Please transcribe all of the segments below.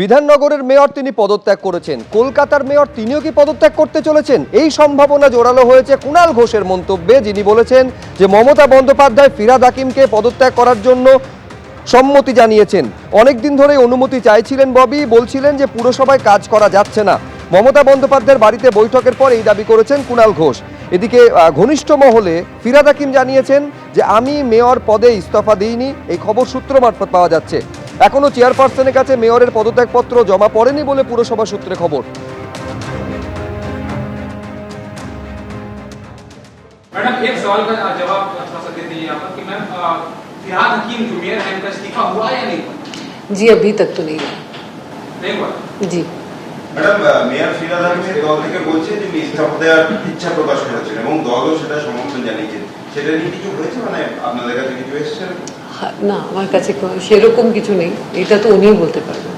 বিধাননগরের mayor তিনি পদত্যাগ করেছেন, কলকাতার মেয়র তিনিও কি পদত্যাগ করতে চলেছেন? এই সম্ভাবনা জোরালো হয়েছে কুণাল ঘোষের মন্তব্যে, যিনি বলেছেন যে মমতা বন্দ্যোপাধ্যায় ফিরহাদ হাকিমকে পদত্যাগ করার জন্য সম্মতি জানিয়েছেন। অনেকদিন ধরে অনুমতি চাইছিলেন ববি, বলছিলেন যে পুরসভায় কাজ করা যাচ্ছে না। মমতা বন্দ্যোপাধ্যায়ের বাড়িতে বৈঠকের পর এই দাবি করেছেন কুণাল ঘোষ। এদিকে ঘনিষ্ঠ মহলে ফিরহাদ হাকিম জানিয়েছেন যে আমি মেয়র পদে ইস্তফা দিইনি, এই খবর সূত্র মারফত পাওয়া যাচ্ছে। এখনো চেয়ারপারসনের কাছে মেয়রের পদত্যাগপত্র জমা পড়েনি বলে পুরসভা সূত্রে খবর। मैडम एक सवाल का जवाब थोड़ा सा दे दीजिए आप कि मैम फिरहाद हकीम जो मेयर है उनका इस्तीफा हुआ या नहीं हुआ? जी अभी तक तो नहीं हुआ। नहीं हुआ जी ম্যাডাম, মেয়র ফিরহাদ হাকিমের দল থেকে বলছে যে উনি ইস্তফা দেওয়ার ইচ্ছা প্রকাশ করেছেন এবং দলও সেটা সমর্থন জানিয়েছেন। সেটা নিয়ে কিছু হয়েছে, মানে আপনাদের কাছে কিছু এসেছে? না, আমার কাছে সেরকম কিছু নেই, এটা তো উনিই বলতে পারবেন।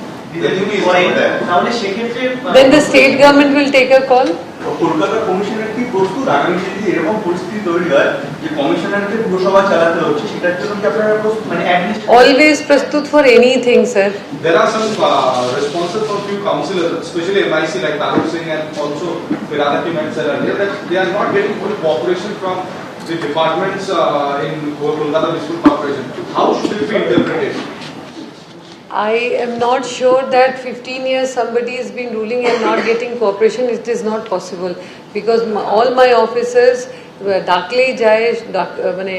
তাহলে সেক্ষেত্রে Then the state government will take a call. Kolkata commissioner কি প্রস্তুত আগামী দিনে যদি এরকম পরিস্থিতি তৈরি হয় যে কমিশনারকে পুরসভা চালাতে হচ্ছে, সেটার জন্য কি আপনারা প্রস্তুত, মানে Always প্রস্তুত for anything, sir. There are some responses from few councillors, especially MIC like Tarun Singh and also Firhad Hakim had said earlier that they are not getting full cooperation from the departments in Kolkata Municipal Corporation. How should it be interpreted? I am not sure that 15 years somebody has been ruling and not getting cooperation. It is not possible because all my officers ডাকলেই যায়, মানে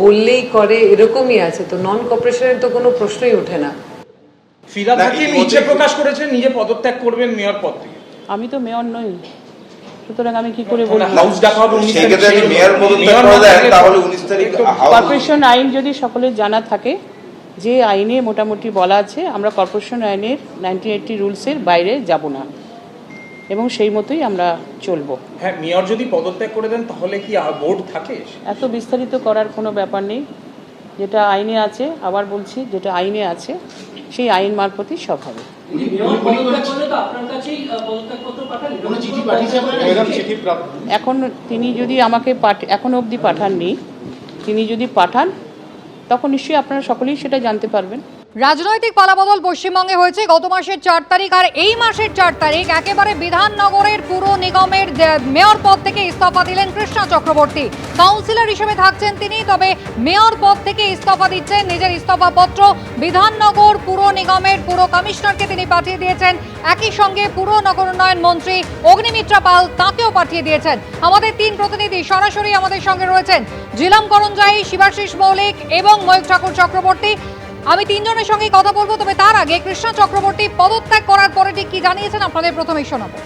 বললেই করে, এরকমই আছে। তো নন কোঅপারেশনের তো কোনো প্রশ্নই ওঠে না। ফিরহাদ হাকিম ইচ্ছে প্রকাশ করেছেন নিজে পদত্যাগ করবেন মেয়র পদ থেকে। আমি তো মেয়র নই, সুতরাং আমি কি করে বলবো? হাউস ডাকা হবে 19 তারিখ। সেক্ষেত্রে মেয়র পদত্যাগ করে দেন, তাহলে 19 তারিখ কর্পোরেশন আইন যদি সকলের জানা থাকে, যে আইনে মোটামুটি বলা আছে আমরা কর্পোরেশন আইনের 1980 রুলসের বাইরে যাব না এবং সেই মতোই আমরা চলবো। হ্যাঁ, মেয়র যদি পদত্যাগ করে দেন তাহলে কি বোর্ড থাকে? এত বিস্তারিত করার কোনো ব্যাপার নেই। যেটা আইনে আছে, আবার বলছি, যেটা আইনে আছে সেই আইন মারফতই সব হবে। এখন তিনি যদি আমাকে এখনো অবধি পাঠাননি, তিনি যদি পাঠান তখন নিশ্চয়ই আপনারা সকলেই সেটা জানতে পারবেন। রাজনৈতিক পালাবদল পশ্চিমবঙ্গে হয়েছে গত মাসের 4 তারিখ, আর এই মাসের 4 তারিখ একেবারে বিধাননগরের পুর নিগমের মেয়র পদ থেকে ইস্তফা দিলেন কৃষ্ণা চক্রবর্তী। কাউন্সিলর হিসেবে থাকছেন তিনি, তবে মেয়র পদ থেকে ইস্তফা দিচ্ছেন। নিজের ইস্তফা পত্র বিধাননগর পুর নিগমের পুর কমিশনারকে তিনি পাঠিয়ে দিয়েছেন। একই সঙ্গে পুর নগর উন্নয়ন মন্ত্রী অগ্নিমিত্রা পাল তাকেও পাঠিয়ে দিয়েছেন। আমাদের 3 প্রতিনিধি সরাসরি আমাদের সঙ্গে রয়েছেন, জিলাম করঞ্জাই, শিবাশিস মৌলিক এবং ময়ূক ঠাকুর চক্রবর্তী। আমি 3 জনের সঙ্গে কথা বলবো, তবে তার আগে কৃষ্ণা চক্রবর্তী পদত্যাগ করার পরে ঠিক কি জানিয়েছেন আপনাদের প্রথমেই শোনাবো।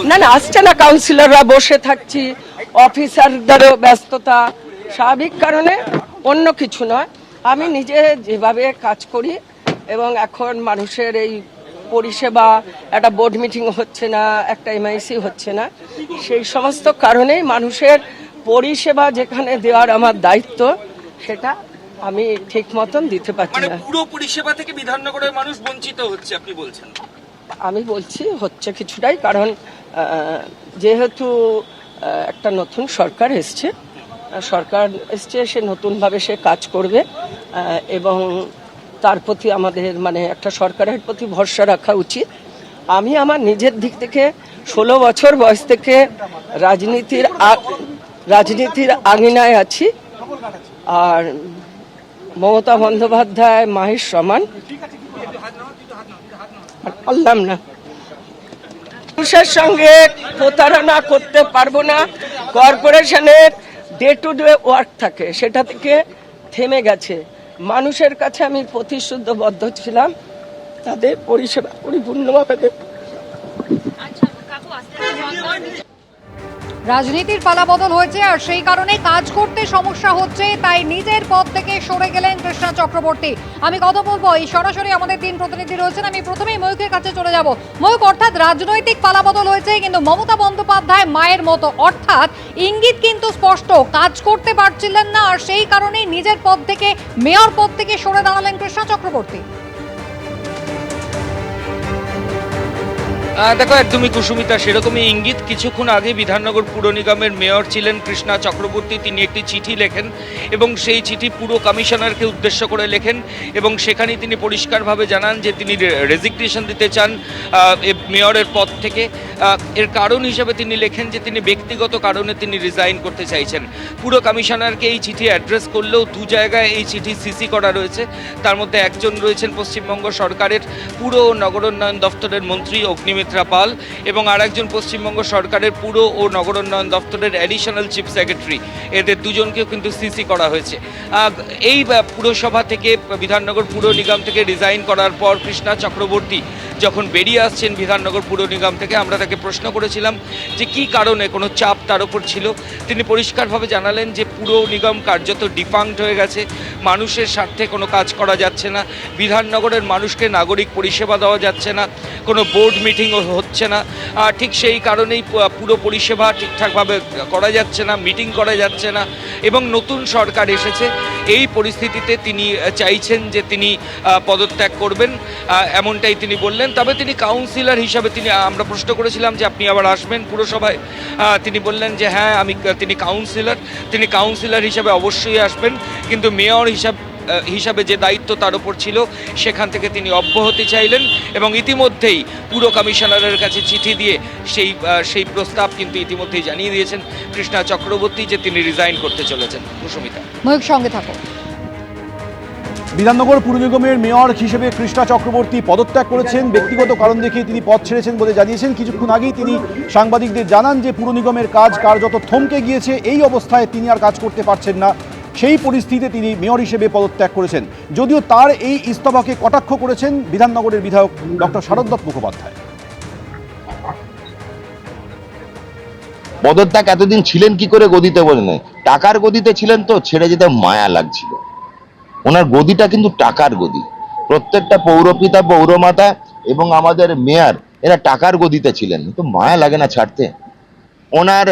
না আসছে না, কাউন্সিলররা বসে থাকছি, অফিসারদেরও ব্যস্ততা, স্বাভাবিক কারণে, অন্য কিছু নয়। আমি নিজে যেভাবে কাজ করি এবং এখন মানুষের এই পরিষেবা, একটা বোর্ড মিটিং হচ্ছে না, একটা এমআইসি হচ্ছে না, সেই সমস্ত কারণেই মানুষের পরিষেবা যেখানে দেওয়ার আমার দায়িত্ব, সেটা আমি ঠিক মতন দিতে পারছি না। পুরো পরিষেবা থেকে বিধাননগরের মানুষ বঞ্চিত হচ্ছে আপনি বলছেন? আমি বলছি হচ্ছে কিছুটাই, কারণ যেহেতু একটা নতুন সরকার এসছে, সে নতুনভাবে সে কাজ করবে এবং তার প্রতি আমাদের মানে একটা সরকারের প্রতি ভরসা রাখা উচিত। আমি আমার নিজের দিক থেকে 16 বছর বয়স থেকে রাজনীতির আঙিনায় আছি, আর মমতা বন্দ্যোপাধ্যায় মায়ের সমান। বললাম না, মানুষের সঙ্গে প্রতারণা করতে পারবো না। কর্পোরেশনের ডে টু ডে ওয়ার্ক থাকে, সেটা থেকে থেমে গেছে। মানুষের কাছে আমি প্রতিশ্রুতিবদ্ধ ছিলাম তাদের পরিষেবা পরিপূর্ণভাবে দেব। রাজনীতির পালাবদল হয়েছে আর সেই কারণে কাজ করতে সমস্যা হচ্ছে, তাই নিজের পদ থেকে সরে গেলেন কৃষ্ণা চক্রবর্তী। আমি কথা বলবো, এই সরাসরি আমাদের 3 প্রতিনিধি রয়েছেন। আমি প্রথমেই ময়ূকের কাছে চলে যাব। ময়ূক, অর্থাৎ রাজনৈতিক পালাবদল হয়েছে কিন্তু মমতা বন্দ্যোপাধ্যায় মায়ের মতো, অর্থাৎ ইঙ্গিত কিন্তু স্পষ্ট, কাজ করতে পারছিলেন না আর সেই কারণেই নিজের পদ থেকে, মেয়র পদ থেকে সরে দাঁড়ালেন কৃষ্ণা চক্রবর্তী। দেখো, একদমই কুসুমিতা সেরকমই ইঙ্গিত। কিছুক্ষণ আগে বিধাননগর পুর নিগমের মেয়র ছিলেন কৃষ্ণা চক্রবর্তী, তিনি একটি চিঠি লেখেন এবং সেই চিঠি পুরো কমিশনারকে উদ্দেশ্য করে লেখেন এবং সেখানেই তিনি পরিষ্কারভাবে জানান যে তিনি রেজিগনেশন দিতে চান মেয়রের পদ থেকে। এর কারণ হিসেবে তিনি লেখেন যে তিনি ব্যক্তিগত কারণে তিনি রিজাইন করতে চাইছেন। পুরো কমিশনারকে এই চিঠি অ্যাড্রেস করলেও দু জায়গায় এই চিঠি সিসি করা রয়েছে। তার মধ্যে একজন রয়েছেন পশ্চিমবঙ্গ সরকারের পুর ও নগরোন্নয়ন দপ্তরের মন্ত্রী অগ্নিমিত্রা পাল এবং আরেকজন পশ্চিমবঙ্গ সরকারের পুর ও নগরোন্নয়ন দপ্তরের অ্যাডিশনাল চিফ সেক্রেটারি। এদের দুজনকেও কিন্তু সিসি করা হয়েছে। এই পুরসভা থেকে বিধাননগর পুর নিগম থেকে রিজাইন করার পর কৃষ্ণা চক্রবর্তী যখন বেরিয়ে আসছেন বিধাননগর পুর নিগম থেকে, আমরা তাকে প্রশ্ন করেছিলাম যে কী কারণে, কোনো চাপ তার উপর ছিল। তিনি পরিষ্কারভাবে জানালেন যে পুর নিগম কার্যত ডিফাঙ্কড হয়ে গেছে, মানুষের স্বার্থে কোনো কাজ করা যাচ্ছে না, বিধাননগরের মানুষকে নাগরিক পরিষেবা দেওয়া যাচ্ছে না, কোনো বোর্ড মিটিংও হচ্ছে না। ঠিক সেই কারণেই পুরো পরিষেবা ঠিকঠাকভাবে করা যাচ্ছে না, মিটিং করা যাচ্ছে না এবং নতুন সরকার এসেছে। এই পরিস্থিতিতে তিনি চাইছেন যে তিনি পদত্যাগ করবেন, এমনটাই তিনি বললেন। তবে তিনি কাউন্সিলর হিসাবে আমরা প্রশ্ন করেছিলাম যে আপনি আবার আসবেন পুরসভায়, তিনি বললেন যে হ্যাঁ তিনি কাউন্সিলর হিসাবে অবশ্যই আসবেন, কিন্তু মেয়র হিসাবে যে দায়িত্ব তার উপর ছিল সেখান থেকে তিনি অব্যাহতি চাইলেন এবং ইতিমধ্যেই পুরো কমিশনারের কাছে চিঠি দিয়ে সেই প্রস্তাব কিন্তু ইতিমধ্যেই জানিয়ে দিয়েছেন কৃষ্ণা চক্রবর্তী যে তিনি রিজাইন করতে চলেছেন। কুসুমিতা, ময়ূক সঙ্গে থাকো। বিধাননগর পুর নিগমের মেয়র হিসেবে কৃষ্ণা চক্রবর্তী পদত্যাগ করেছেন। ব্যক্তিগত কারণ দেখিয়ে তিনি পদ ছেড়েছেন বলে জানিয়েছেন। কিছুক্ষণ আগেই তিনি সাংবাদিকদের জানান যে পুর নিগমের কাজ কার্যত থমকে গিয়েছে, এই অবস্থায় তিনি আর কাজ করতে পারছেন না। সেই পরিস্থিতিতে তিনি মেয়র হিসেবে পদত্যাগ করেছেন। যদিও তার এই ইস্তফাকে কটাক্ষ করেছেন বিধাননগরের বিধায়ক ডক্টর শারদ মুখোপাধ্যায়। পদত্যাগ এতদিন ছিলেন কি করে গদিতে বলে নেই, টাকার গদিতে ছিলেন তো ছেড়ে যেতে মায়া লাগছিল। ওনার গদিটা কিন্তু টাকার গদি। প্রত্যেকটা পৌরপিতা, পৌরমাতা এবং আমাদের মেয়র এরা টাকার গদিতে ছিলেন, তো মায়া লাগে না ছাড়তে। ওনার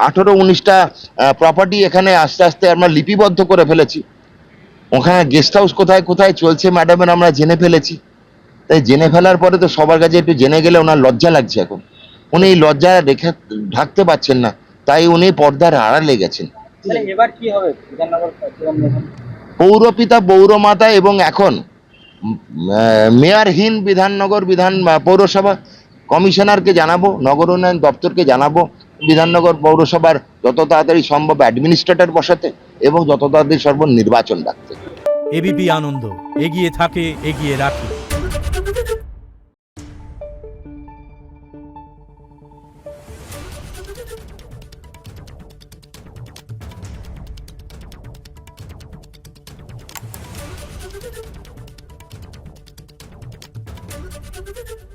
18-19টা প্রপার্টি এখানে আস্তে আস্তে আমরা লিপিবদ্ধ করে ফেলেছি। ওখানে গেস্ট হাউস কোথায় কোথায় চলছে ম্যাডামের আমরা জেনে ফেলেছি। তাই জেনে ফেলার পরে তো সবার কাছে একটু জেনে গেলে ওনার লজ্জা লাগছে। এখন উনি এই লজ্জা রেখে ঢাকতে পারছেন না, তাই উনি পর্দার আড়ালে গেছেন। এবার কি হবে পৌরপিতা, পৌরমাতা এবং এখন মেয়রহীন বিধাননগর পৌরসভা, কমিশনারকে জানাবো, নগর উন্নয়ন দপ্তরকে জানাবো বিধাননগর পৌরসভার যত তাড়াতাড়ি সম্ভব অ্যাডমিনিস্ট্রেটর বসাতে এবং যত তাড়াতাড়ি সম্ভব নির্বাচন ডাকতে। এবিপি আনন্দ, এগিয়ে থাকে, এগিয়ে রাখে। Thank you.